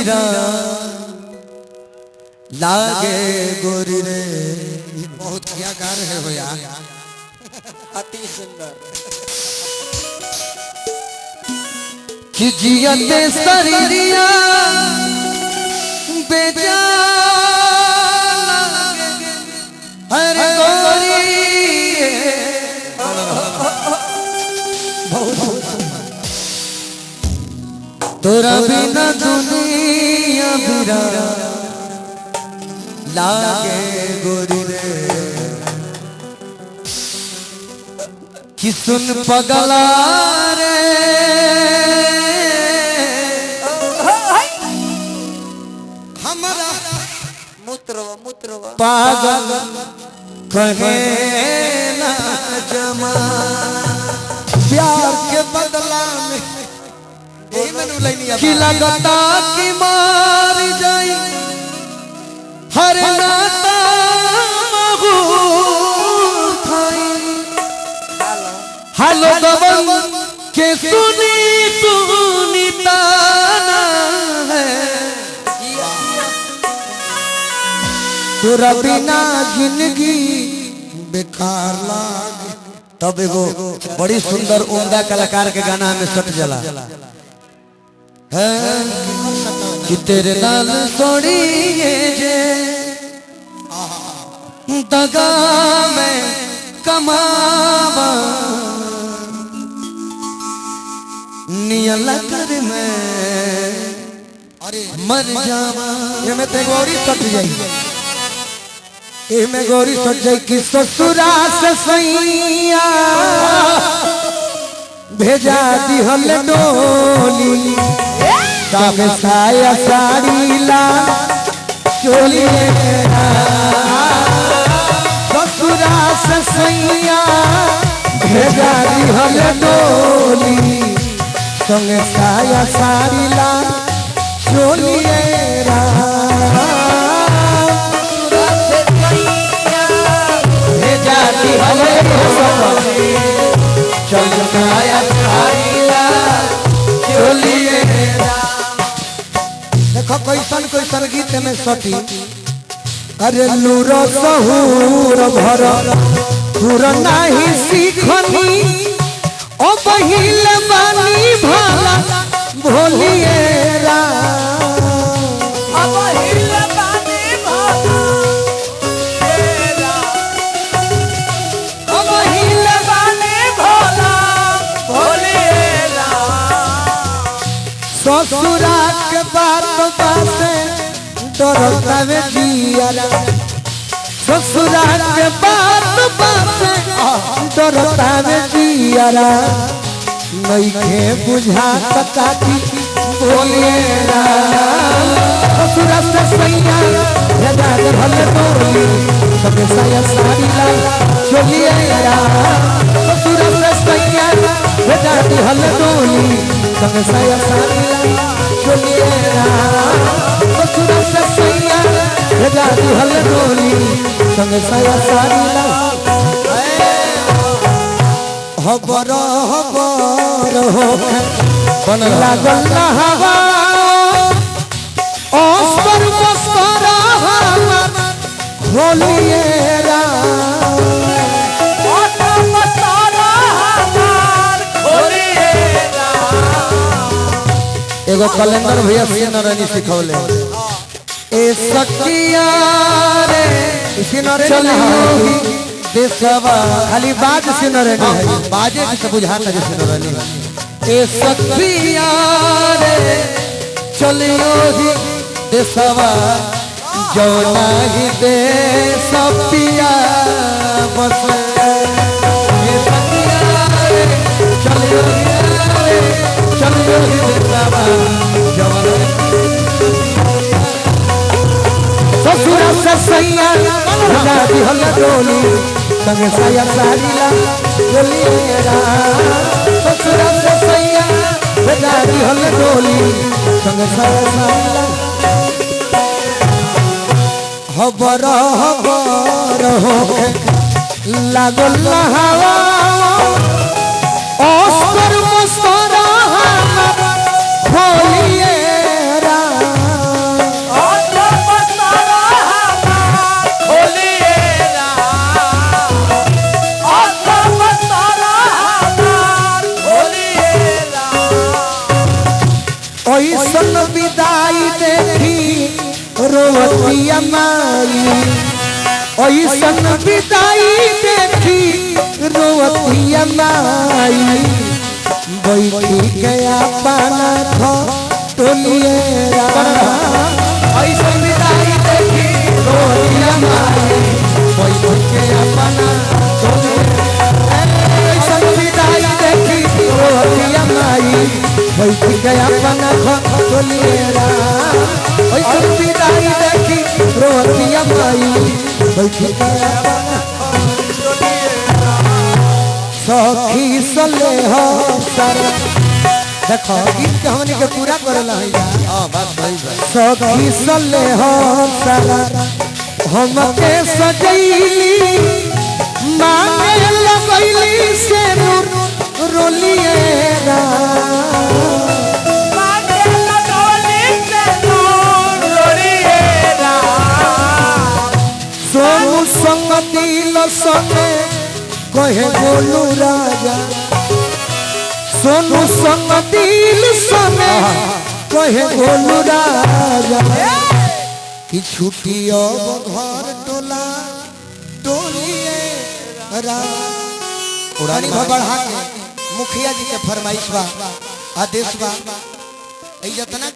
बीरा लागे गोरी रे। बहुत क्या गा रहे हो यार, अति सुंदर। कि जियते शरीरिया बेजान लागे हर गोरी। तोरा बिना दुनिया बिरा लागे गोरी रे। कि सुन पगला रे हमारा मूत्रवा पागल कहे ना जमा। प्यार के बदला में यही मैंने लाइनी कि लगता कि मार जाई हर नाता मगूर थाई। हेलो गबन के सुनी सुनी ताना है। तोरा बिना जिंदगी बेकार लागे। तब एगो बड़ी सुंदर उम्दा कलाकार के गाना में सट जला है कि तेरे लाल सोड़ी जे दगा में कमावा नियला कर में अरे मर जावा। ये में ते गौरी सट जाई, ए में गौरी सट जाई कि ससुरा से सैया भेजा दी हम डोली। काग साया साड़ी ला चोली ससुरा से सैया भेजा दी हम डोली। संग साया साड़ी ला चोली भेजा दी हम चल साया साड़ी ला चोली। देखो कैसन गीत में सटी। अरे नूर सहूर भर पूर नाही सीखनी ओ बहिल बानी भाला भोलिएरा। ससुरा के बात बाते डरता वे जियारा। ससुरा के बात बाते डरता वे जियारा। नहीं के बुझा काकी बोलिएरा। ससुरा से सैया भेजा दे भले डोली। सबे साया साड़ी ला चोलिएरा। ससुरा से सैया भेजा दे भले डोली। सबे साया साड़ी ला चोलिएरा। ससुरा से सैया भेजा दे भले डोली। सबे साया साड़ी ला हबर हबर हो बन लागल हवा अस्तर मस्तर हमर खोलिएरा। एगो कैलेंडर भैया सिनरनी सिखौले। ए सखिया रे सिनरनी देशवा खाली बाज सिनरनी है, बाजे से बुझाता है सिनरनी। ए सखिया रे चलियो ही देशवा जौना ही दे सपिया बस। ए सखिया रे चलियो ही देशवा जौना ससुरा से सैया भेजा दी हम डोली। संग साया साड़ी ला चोलिएरा। ससुरा से सैया भेजा दी हम डोली। संग साया साड़ी ला हबर हबर हो लागल हवा अस्तर मस्तर हमर खोलिएरा। ऐसन विदाई देखी रोवतिया माई ऐसन विदाई देखी रोवतिया माई बैठी गया पाना टोलिएरा ऐसन विदाई देखी रोवतिया माई बैठी गया पाना ऐसन विदाई देखी रोवतिया माई बैठी गया पाना टोलिएरा ऐसन विदाई देखी रोवतिया माई बैठी गया पाना सखी सले हो सारा देखो गीत के हमनी के पूरा करला है हां बात सही बा सखी सले हो सारा हमके सजैली मांगे लगैली से रोलिएरा मांगे लगैली से रोलिएरा सोनू संग दिल सने कहे बोलू राजा सोनू संग दिल सने कहे बोलू राजा कि छुट्टी अब घर टोला टोलिए उड़ानी बढ़ा के मुखिया जी के फरमाइश बा आदेश बा जितना